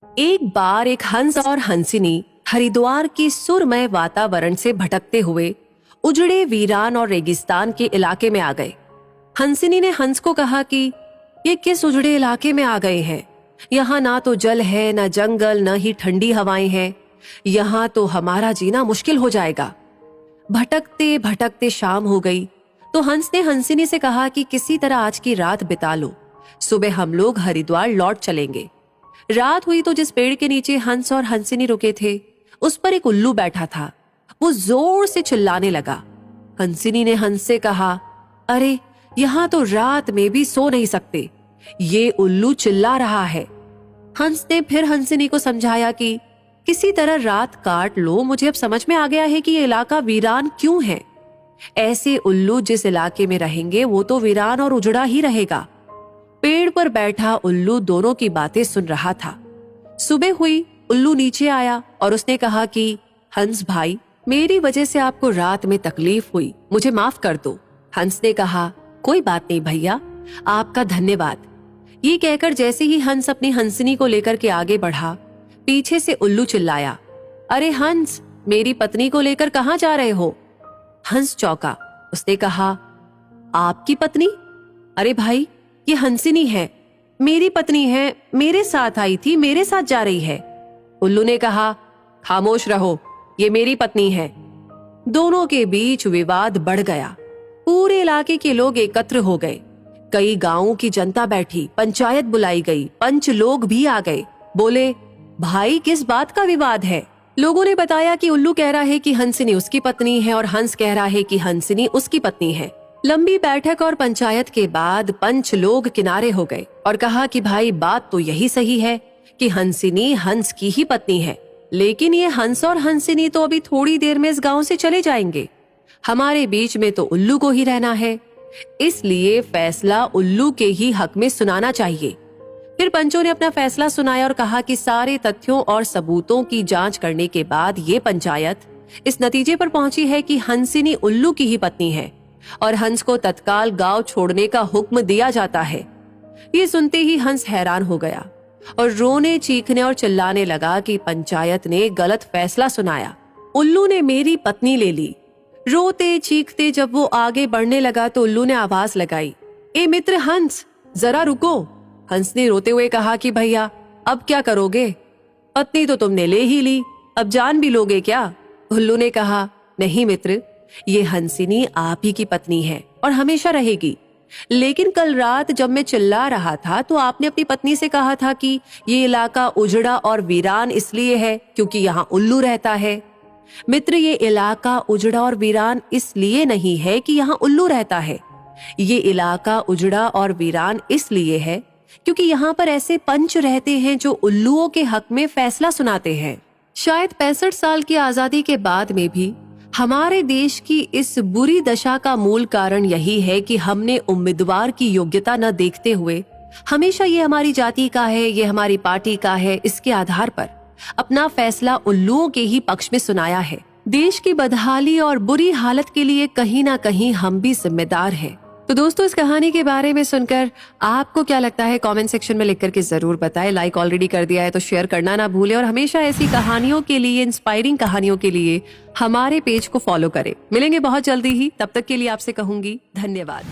एक बार एक हंस और हंसिनी हरिद्वार के सुरमय वातावरण से भटकते हुए उजड़े वीरान और रेगिस्तान के इलाके में आ गए। हंसिनी ने हंस को कहा कि ये किस उजड़े इलाके में आ गए हैं? यहाँ ना तो जल है, न जंगल, न ही ठंडी हवाएं हैं। यहाँ तो हमारा जीना मुश्किल हो जाएगा। भटकते भटकते शाम हो गई तो हंस ने हंसिनी से कहा कि किसी तरह आज की रात बिता लो, सुबह हम लोग हरिद्वार लौट चलेंगे। रात हुई तो जिस पेड़ के नीचे हंस और हंसिनी रुके थे उस पर एक उल्लू बैठा था। वो जोर से चिल्लाने लगा। हंसिनी ने हंस से कहा, अरे यहाँ तो रात में भी सो नहीं सकते, ये उल्लू चिल्ला रहा है। हंस ने फिर हंसिनी को समझाया कि किसी तरह रात काट लो, मुझे अब समझ में आ गया है कि ये इलाका वीरान क्यों है। ऐसे उल्लू जिस इलाके में रहेंगे वो तो वीरान और उजड़ा ही रहेगा। पेड़ पर बैठा उल्लू दोनों की बातें सुन रहा था। सुबह हुई, उल्लू नीचे आया और उसने कहा कि हंस भाई, मेरी वजह से आपको रात में तकलीफ हुई, मुझे माफ कर दो। हंस ने कहा, कोई बात नहीं भैया, आपका धन्यवाद। ये कहकर जैसे ही हंस अपनी हंसिनी को लेकर के आगे बढ़ा, पीछे से उल्लू चिल्लाया, अरे हंस, मेरी पत्नी को लेकर कहाँ जा रहे हो? हंस चौंका। उसने कहा, आपकी पत्नी? अरे भाई, ये हंसिनी है, मेरी पत्नी है, मेरे साथ आई थी, मेरे साथ जा रही है। उल्लू ने कहा, खामोश रहो, ये मेरी पत्नी है। दोनों के बीच विवाद बढ़ गया। पूरे इलाके के लोग एकत्र हो गए। कई गांवों की जनता बैठी, पंचायत बुलाई गई, पंच लोग भी आ गए। बोले, भाई किस बात का विवाद है? लोगों ने बताया कि उल्लू कह रहा है कि हंसिनी उसकी पत्नी है और हंस कह रहा है कि हंसिनी उसकी पत्नी है। लंबी बैठक और पंचायत के बाद पंच लोग किनारे हो गए और कहा कि भाई बात तो यही सही है कि हंसिनी हंस की ही पत्नी है, लेकिन ये हंस और हंसिनी तो अभी थोड़ी देर में इस गांव से चले जाएंगे। हमारे बीच में तो उल्लू को ही रहना है, इसलिए फैसला उल्लू के ही हक में सुनाना चाहिए। फिर पंचों ने अपना फैसला सुनाया और कहा कि सारे तथ्यों और सबूतों की जांच करने के बाद ये पंचायत इस नतीजे पर पहुंची है कि हंसिनी उल्लू की ही पत्नी है और हंस को तत्काल गांव छोड़ने का हुक्म दिया जाता है। ये सुनते ही हंस हैरान हो गया और रोने, चीखने और चिल्लाने लगा कि पंचायत ने गलत फैसला सुनाया। उल्लू ने मेरी पत्नी ले ली। रोते चीखते जब वो आगे बढ़ने लगा तो उल्लू ने आवाज लगाई, ए मित्र हंस, जरा रुको। हंस ने रोते हुए कहा कि भैया अब क्या करोगे? पत्नी तो तुमने ले ही ली, अब जान भी लोगे क्या? उल्लू ने कहा, नहीं मित्र, ये हंसिनी आप ही की पत्नी है और हमेशा रहेगी। लेकिन कल रात जब मैं चिल्ला रहा था तो आपने अपनी पत्नी से कहा था कि ये इलाका उजड़ा और वीरान इसलिए है क्योंकि यहाँ उल्लू रहता है। मित्र, ये इलाका उजड़ा और वीरान इसलिए नहीं है कि यहाँ उल्लू रहता है। ये इलाका उजड़ा और वीरान इसलिए है क्योंकि यहाँ पर ऐसे पंच रहते हैं जो उल्लुओं के हक में फैसला सुनाते हैं। शायद 65 साल की आजादी के बाद में भी हमारे देश की इस बुरी दशा का मूल कारण यही है कि हमने उम्मीदवार की योग्यता न देखते हुए हमेशा ये हमारी जाति का है, ये हमारी पार्टी का है, इसके आधार पर अपना फैसला उल्लुओं के ही पक्ष में सुनाया है। देश की बदहाली और बुरी हालत के लिए कहीं ना कहीं हम भी जिम्मेदार हैं। तो दोस्तों, इस कहानी के बारे में सुनकर आपको क्या लगता है कमेंट सेक्शन में लिख करके जरूर बताएं। लाइक ऑलरेडी कर दिया है तो शेयर करना ना भूलें और हमेशा ऐसी कहानियों के लिए, इंस्पायरिंग कहानियों के लिए हमारे पेज को फॉलो करें। मिलेंगे बहुत जल्दी ही, तब तक के लिए आपसे कहूंगी धन्यवाद।